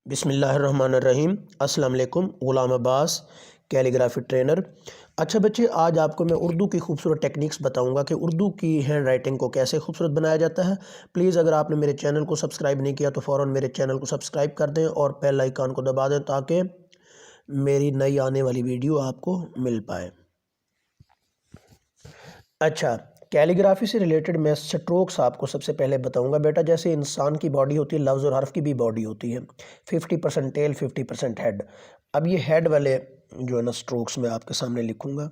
बिस्मिल्लाहिर्रहमानिर्रहीम। अस्सलाम वालेकुम। ग़ुलाम अब्बास, कैलीग्राफी ट्रेनर। अच्छा बच्चे, आज आपको मैं उर्दू की खूबसूरत टेक्निक्स बताऊंगा कि उर्दू की हैंड राइटिंग को कैसे खूबसूरत बनाया जाता है। प्लीज़ अगर आपने मेरे चैनल को सब्सक्राइब नहीं किया तो फ़ौरन मेरे चैनल को सब्सक्राइब कर दें और बेल आइकन को दबा दें ताकि मेरी नई आने वाली वीडियो आपको मिल पाए। अच्छा, कैलीग्राफी से रिलेटेड मैं स्ट्रोक्स आपको सबसे पहले बताऊंगा। बेटा, जैसे इंसान की बॉडी होती है, लफ्ज़ और हर्फ की भी बॉडी होती है। 50% टेल, 50% हेड। अब ये हेड वाले जो है ना स्ट्रोक्स मैं आपके सामने लिखूंगा।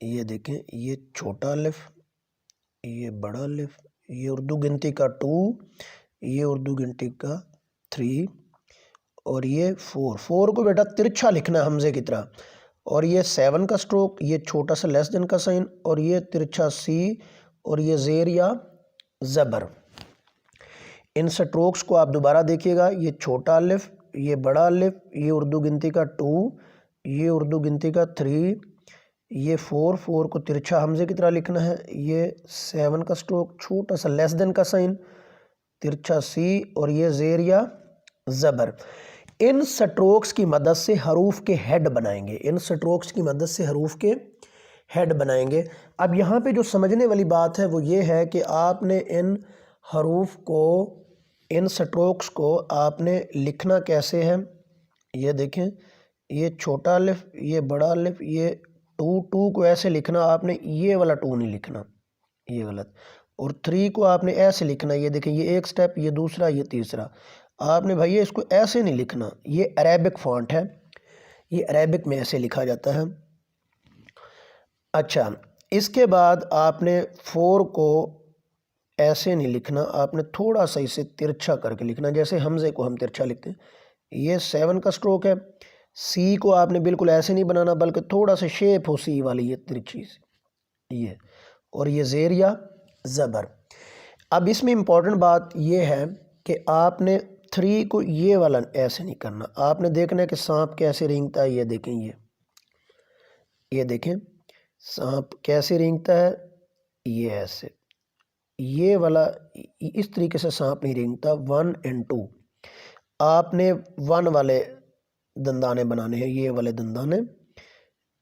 ये देखें, ये छोटा अलिफ, ये बड़ा अलिफ, ये उर्दू गिनती का 2, ये उर्दू गिनती का 3 और ये 4 को बेटा तिरछा लिखना है हमजे की तरह। और ये 7 का स्ट्रोक, ये छोटा सा लेस देन का साइन और ये तिरछा सी और ये ज़ेर या ज़बर। इन स्ट्रोक्स को आप दोबारा देखिएगा। ये छोटा अलिफ, ये बड़ा अलिफ, ये उर्दू गिनती का 2, ये उर्दू गिनती का 3, ये 4 को तिरछा हमजे की तरह लिखना है। ये 7 का स्ट्रोक, छोटा सा लेस देन का साइन, तिरछा सी और ये ज़ेर या ज़बर। इन स्ट्रोक्स की मदद से हरूफ के हेड बनाएंगे। इन स्ट्रोक्स की मदद से हरूफ के हेड बनाएंगे। अब यहाँ पे जो समझने वाली बात है वो ये है कि आपने इन हरूफ को, इन स्ट्रोक्स को आपने लिखना कैसे है। ये देखें, ये छोटा अलिफ, ये बड़ा अलिफ, ये 2 को ऐसे लिखना आपने, ये वाला 2 नहीं लिखना, ये गलत। और 3 को आपने ऐसे लिखना। ये देखें, ये एक स्टेप, ये दूसरा, ये तीसरा। आपने भैया इसको ऐसे नहीं लिखना। ये अरेबिक फॉन्ट है, ये अरेबिक में ऐसे लिखा जाता है। अच्छा, इसके बाद आपने 4 को ऐसे नहीं लिखना, आपने थोड़ा सा इसे तिरछा करके लिखना, जैसे हमजे को हम तिरछा लिखते हैं। ये 7 का स्ट्रोक है। सी को आपने बिल्कुल ऐसे नहीं बनाना, बल्कि थोड़ा सा शेप हो सी वाली, ये तिरछी ये। और ये ज़ेर या ज़बर। अब इसमें इम्पॉर्टेंट बात ये है कि आपने 3 को ये वाला ऐसे नहीं करना। आपने देखना है कि सांप कैसे रेंगता है। ये देखें, ये देखें सांप कैसे रेंगता है। ये ऐसे, ये वाला इस तरीके से सांप नहीं रेंगता। 1 और 2 आपने 1 वाले दंदाने बनाने हैं, ये वाले दंदाने,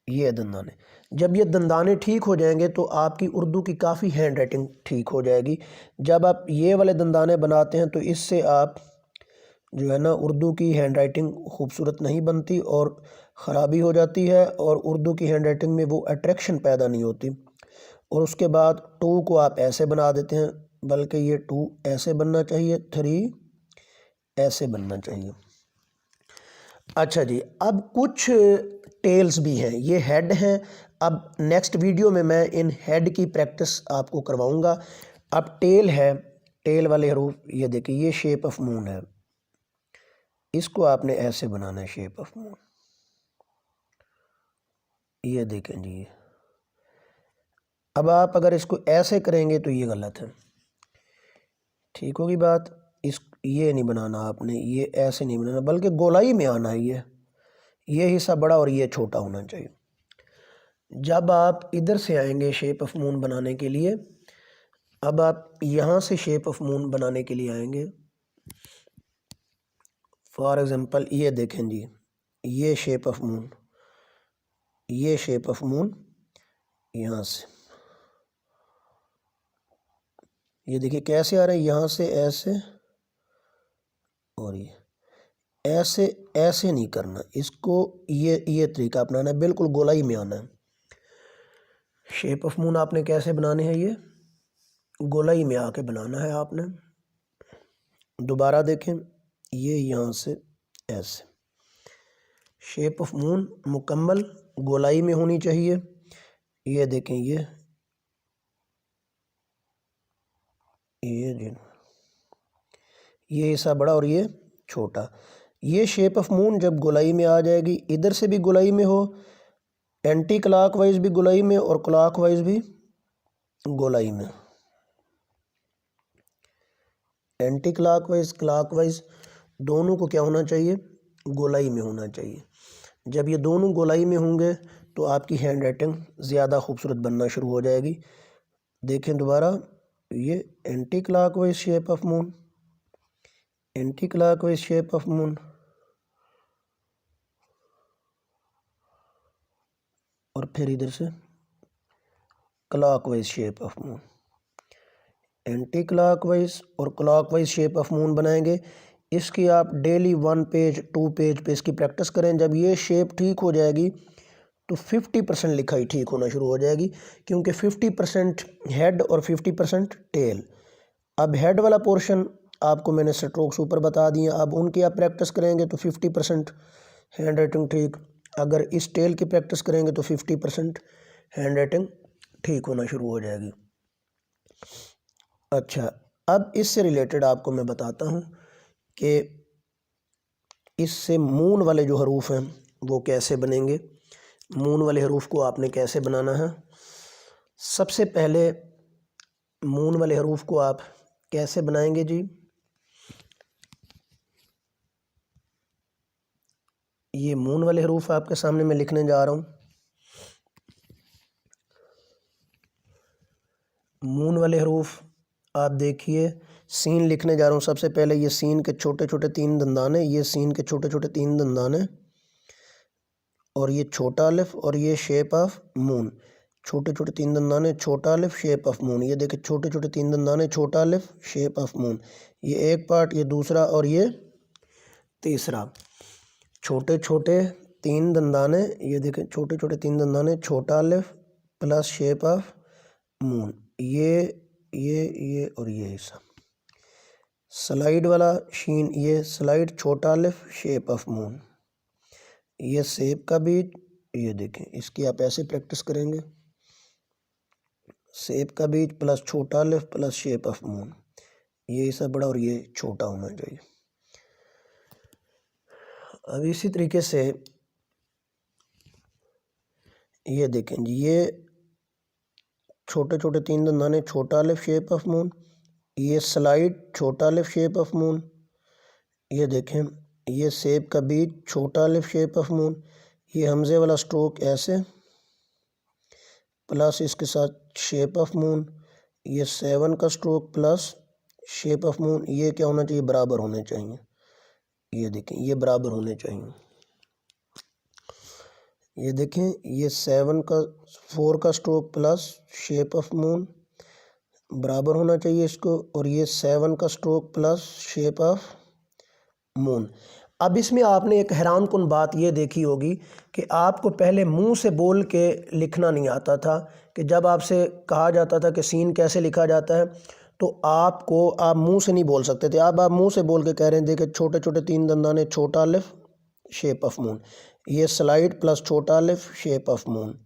ये दंदाने। जब ये दंदाने ठीक हो जाएंगे तो आपकी उर्दू की काफ़ी हैंड राइटिंग ठीक हो जाएगी। जब आप ये वाले दंदाने बनाते हैं तो इससे आप जो है ना उर्दू की हैंड राइटिंग खूबसूरत नहीं बनती और ख़राबी हो जाती है, और उर्दू की हैंड राइटिंग में वो अट्रैक्शन पैदा नहीं होती। और उसके बाद 2 को आप ऐसे बना देते हैं, बल्कि ये 2 ऐसे बनना चाहिए, 3 ऐसे बनना चाहिए। अच्छा जी, अब कुछ टेल्स भी हैं, ये हेड हैं। अब नेक्स्ट वीडियो में मैं इन हेड की प्रैक्टिस आपको करवाऊंगा। अब टेल है, टेल वाले हरूफ, ये देखिए, ये शेप ऑफ मून है, इसको आपने ऐसे बनाना है, शेप ऑफ मून। ये देखें जी। अब आप अगर इसको ऐसे करेंगे तो ये गलत है, ठीक होगी बात। इस ये नहीं बनाना आपने, ये ऐसे नहीं बनाना, बल्कि गोलाई में आना है। ये हिस्सा बड़ा और ये छोटा होना चाहिए। जब आप इधर से आएंगे शेप ऑफ मून बनाने के लिए, अब आप यहाँ से शेप ऑफ मून बनाने के लिए आएंगे। फॉर एग्जांपल ये देखें जी, ये शेप ऑफ मून, ये शेप ऑफ मून यहाँ से, ये देखिए कैसे आ रहे हैं, यहाँ से ऐसे और ये ऐसे, ऐसे नहीं करना इसको। ये तरीका अपनाना है, बिल्कुल गोलाई में आना है। शेप ऑफ मून आपने कैसे बनाने हैं, ये गोलाई में आके बनाना है आपने। दोबारा देखें, ये यहाँ से ऐसे, शेप ऑफ मून मुकम्मल गोलाई में होनी चाहिए। ये देखें, ये हिस्सा बड़ा और ये छोटा। ये शेप ऑफ मून जब गोलाई में आ जाएगी, इधर से भी गोलाई में हो, एंटी क्लॉकवाइज भी गोलाई में और क्लॉकवाइज भी गोलाई में। एंटी क्लॉकवाइज, क्लॉकवाइज दोनों को क्या होना चाहिए, गोलाई में होना चाहिए। जब ये दोनों गोलाई में होंगे तो आपकी हैंड राइटिंग ज़्यादा खूबसूरत बनना शुरू हो जाएगी। देखें दोबारा, ये anti clockwise shape of moon, anti clockwise shape of moon और फिर इधर से clockwise shape of moon. Anti clockwise और क्लॉकवाइज शेप ऑफ मून बनाएंगे। इसकी आप डेली 1 पेज 2 पेज पे इसकी प्रैक्टिस करें। जब ये शेप ठीक हो जाएगी तो 50% लिखाई ठीक होना शुरू हो जाएगी, क्योंकि 50% हेड और 50% टेल। अब हेड वाला पोर्शन आपको मैंने स्ट्रोक्स ऊपर बता दिए, अब उनकी आप प्रैक्टिस करेंगे तो 50% हैंड राइटिंग ठीक। अगर इस टेल की प्रैक्टिस करेंगे तो 50% हैंड राइटिंग ठीक होना शुरू हो जाएगी। अच्छा, अब इससे रिलेटेड आपको मैं बताता हूँ कि इससे मून वाले जो हरूफ हैं वो कैसे बनेंगे। मून वाले हरूफ को आपने कैसे बनाना है। सबसे पहले मून वाले हरूफ को आप कैसे बनाएंगे जी। ये मून वाले हरूफ आपके सामने मैं लिखने जा रहा हूँ। मून वाले हरूफ आप देखिए, सीन लिखने जा रहा हूँ। सबसे पहले ये सीन के छोटे छोटे 3 दंदाने, ये सीन के छोटे छोटे 3 दंदाने, और ये छोटा अलिफ और ये शेप ऑफ मून। छोटे छोटे 3 दंदाने, छोटा अलिफ, शेप ऑफ मून। ये देखिए छोटे छोटे 3 दंदाने, छोटा अलिफ, शेप ऑफ मून। ये एक पार्ट, ये दूसरा और ये तीसरा। छोटे छोटे 3 दंदाने, ये देखें छोटे छोटे 3 दंदाने, छोटा अलिफ प्लस शेप ऑफ मून। ये और ये हिस्सा। स्लाइड वाला शीन, ये स्लाइड, छोटा अलिफ, शेप ऑफ मून। ये सेब का बीज, ये देखें इसकी आप ऐसे प्रैक्टिस करेंगे। सेब का बीज प्लस छोटा अलिफ प्लस शेप ऑफ मून। ये हिस्सा बड़ा और ये छोटा होना चाहिए। अब इसी तरीके से ये देखें जी, ये छोटे छोटे 3 दंदाने, छोटा अलिफ, शेप ऑफ मून। ये स्लाइड, छोटा अलिफ, शेप ऑफ मून। ये देखें ये सेब का बीज, छोटा अलिफ, शेप ऑफ मून। ये हमजे वाला स्ट्रोक ऐसे प्लस इसके साथ शेप ऑफ मून। ये 7 का stroke plus shape of moon. ये क्या होना चाहिए, बराबर होने चाहिए। ये देखें ये बराबर होने चाहिए। ये देखें ये 4 का stroke plus shape of moon बराबर होना चाहिए इसको, और ये 7 का stroke plus shape of moon. अब इसमें आपने एक हैरान कुन बात ये देखी होगी कि आपको पहले मुंह से बोल के लिखना नहीं आता था, कि जब आपसे कहा जाता था कि सीन कैसे लिखा जाता है तो आप मुंह से नहीं बोल सकते थे। अब आप मुंह से बोल के कह रहे हैं। देखिए छोटे छोटे 3 दंदाने, छोटा अलिफ, शेप ऑफ मून। ये स्लाइड प्लस छोटा अलिफ, शेप ऑफ मून।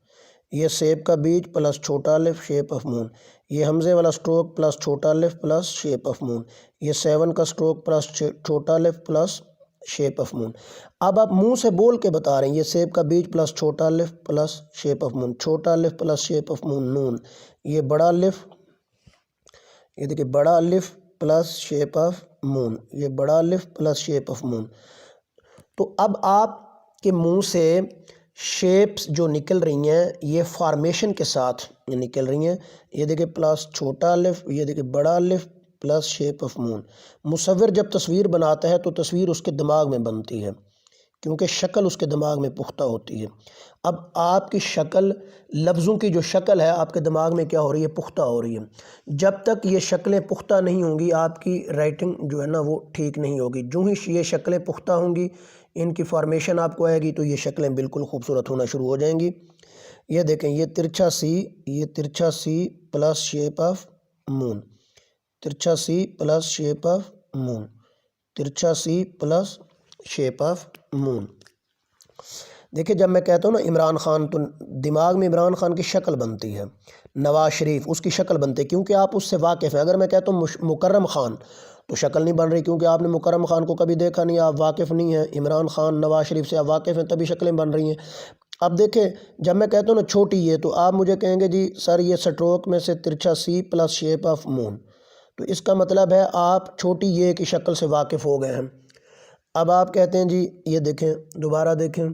ये सेब का बीज प्लस छोटा अलिफ, शेप ऑफ मून। ये हमजे वाला स्ट्रोक प्लस छोटा अलिफ प्लस शेप ऑफ मून। ये 7 का स्ट्रोक प्लस छोटा अलिफ प्लस शेप ऑफ मून। अब आप मुंह से बोल के बता रहे हैं। ये सेब का बीज प्लस छोटा अलिफ प्लस शेप ऑफ मून, छोटा अलिफ प्लस शेप ऑफ मून, नून। ये बड़ा अलिफ, ये देखिए बड़ा अलिफ प्लस शेप ऑफ मून। ये बड़ा अलिफ प्लस शेप ऑफ मून। तो अब आपके मुंह से शेप्स जो निकल रही हैं ये फॉर्मेशन के साथ निकल रही हैं। ये देखिए प्लस छोटा अलिफ, ये देखिए बड़ा अलिफ प्लस शेप ऑफ मून। मुसव्विर जब तस्वीर बनाता है तो तस्वीर उसके दिमाग में बनती है, क्योंकि शक्ल उसके दिमाग में पुख्ता होती है। अब आपकी शक्ल, लफ्ज़ों की जो शक्ल है आपके दिमाग में क्या हो रही है, पुख्ता हो रही है। जब तक ये शक्लें पुख्ता नहीं होंगी आपकी राइटिंग जो है ना वो ठीक नहीं होगी। जो ही ये शक्लें पुख्ता होंगी, इनकी फॉर्मेशन आपको आएगी तो ये शक्लें बिल्कुल खूबसूरत होना शुरू हो जाएंगी। ये देखें ये तिरछा सी प्लस शेप ऑफ मून, तिरछा सी प्लस शेप ऑफ मून, तिरछा सी प्लस शेप ऑफ मून। देखिए जब मैं कहता हूँ ना इमरान खान, तो दिमाग में इमरान खान की शक्ल बनती है। नवाज शरीफ, उसकी शक्ल बनती है, क्योंकि आप उससे वाकिफ़ हैं। अगर मैं कहता हूँ मुकर्रम खान, तो शक्ल नहीं बन रही, क्योंकि आपने मुकर्रम खान को कभी देखा नहीं, आप वाकिफ़ नहीं हैं। इमरान खान, नवाज शरीफ से आप वाकिफ़ हैं, तभी शक्लें बन रही हैं। अब देखें जब मैं कहता हूँ ना छोटी ये, तो आप मुझे कहेंगे जी सर ये स्ट्रोक में से तिरछा सी प्लस शेप ऑफ मून, तो इसका मतलब है आप छोटी ये की शक्ल से वाकिफ़ हो गए हैं। अब आप कहते हैं जी ये देखें, दोबारा देखें,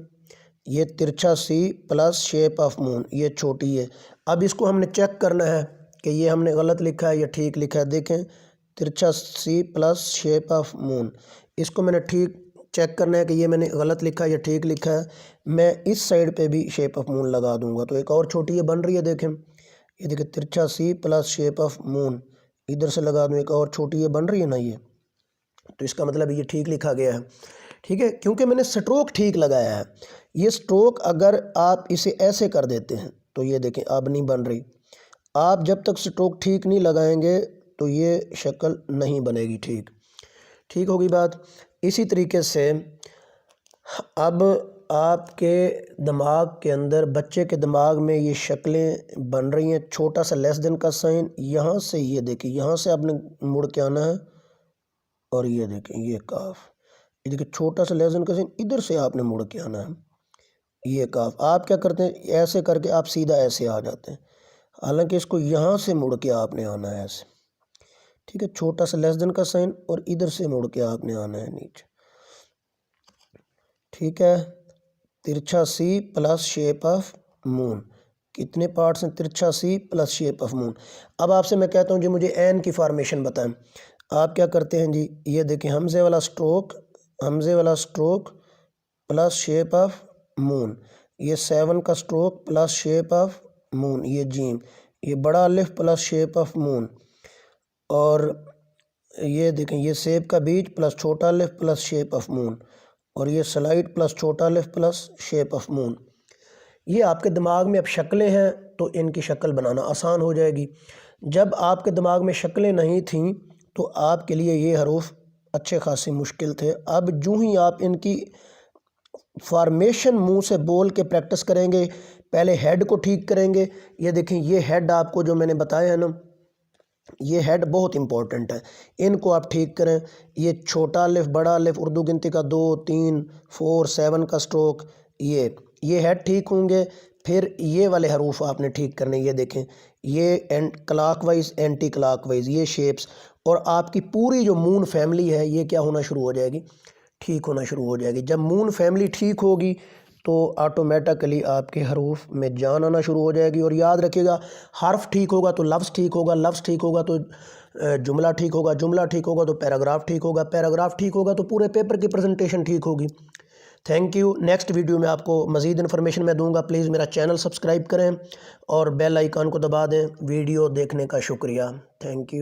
ये तिरछा सी प्लस शेप ऑफ मून, ये छोटी है। अब इसको हमने चेक करना है कि ये हमने गलत लिखा है या ठीक लिखा है। देखें तिरछा सी प्लस शेप ऑफ मून। इसको मैंने ठीक चेक करना है कि ये मैंने गलत लिखा है या ठीक लिखा है। मैं इस साइड पे भी शेप ऑफ मून लगा दूंगा तो एक और छोटी ये बन रही है, देखें ये देखिए तिरछा सी प्लस शेप ऑफ मून, इधर से लगा दूँ एक और छोटी ये बन रही है ना ये, तो इसका मतलब ये ठीक लिखा गया है। ठीक है, क्योंकि मैंने स्ट्रोक ठीक लगाया है। ये स्ट्रोक अगर आप इसे ऐसे कर देते हैं तो ये देखें अब नहीं बन रही। आप जब तक स्ट्रोक ठीक नहीं लगाएंगे तो ये शक्ल नहीं बनेगी ठीक। ठीक होगी बात। इसी तरीके से अब आपके दिमाग के अंदर, बच्चे के दिमाग में ये शक्लें बन रही हैं। छोटा सा लेस देन का साइन, यहाँ से ये देखिए यहाँ से आपने मुड़ के आना है और ये देखें ये काफ, ये देखिए छोटा सा लेस देन का साइन इधर से आपने मुड़ के आना है, ये काफ। आप क्या करते हैं, ऐसे करके आप सीधा ऐसे आ जाते हैं, हालांकि इसको यहाँ से मुड़ के आपने आना है ऐसे। ठीक है, छोटा सा लेस देन का साइन और इधर से मुड़ के आपने आना है नीचे। ठीक है, तिरछा सी प्लस शेप ऑफ मून, कितने पार्ट्स हैं, तिरछा सी प्लस शेप ऑफ मून। अब आपसे मैं कहता हूँ जी मुझे एन की फॉर्मेशन बताएं। आप क्या करते हैं जी, ये देखें हमजे वाला stroke plus shape of moon, ये 7 का stroke plus shape of moon, ये जीम, ये बड़ा अलिफ प्लस शेप ऑफ मून, और ये देखें ये सेब का बीज प्लस छोटा अलिफ प्लस शेप ऑफ मून, और ये स्लाइड प्लस छोटा अलिफ प्लस शेप ऑफ मून। ये आपके दिमाग में अब शक्लें हैं तो इनकी शक्ल बनाना आसान हो जाएगी। जब आपके दिमाग में शक्लें नहीं थीं तो आपके लिए ये हरूफ अच्छे खासे मुश्किल थे। अब जो ही आप इनकी फॉर्मेशन मुंह से बोल के प्रैक्टिस करेंगे, पहले हेड को ठीक करेंगे। ये देखें ये हेड आपको जो मैंने बताया है ना, ये हेड बहुत इंपॉर्टेंट है, इनको आप ठीक करें। ये छोटा अलिफ बड़ा अलिफ उर्दू गिनती का 2 3 4 7 का स्ट्रोक, ये हेड ठीक होंगे। फिर ये वाले हरूफ आपने ठीक करने, ये देखें ये क्लॉकवाइज एंटी क्लॉकवाइज ये शेप्स, और आपकी पूरी जो मून फैमिली है ये क्या होना शुरू हो जाएगी, ठीक होना शुरू हो जाएगी। जब मून फैमिली ठीक होगी तो ऑटोमेटिकली आपके हरूफ में जान आना शुरू हो जाएगी। और याद रखिएगा हर्फ ठीक होगा तो लफ्ज़ ठीक होगा, लफ्ज़ ठीक होगा तो जुमला ठीक होगा, जुमला ठीक होगा तो पैराग्राफ ठीक होगा, पैराग्राफ ठीक होगा तो पूरे पेपर की प्रेजेंटेशन ठीक होगी। Thank you. नेक्स्ट वीडियो में आपको मज़ीद इन्फॉर्मेशन मैं दूंगा। प्लीज़ मेरा चैनल सब्सक्राइब करें और बेल आइकन को दबा दें। वीडियो देखने का शुक्रिया। Thank you.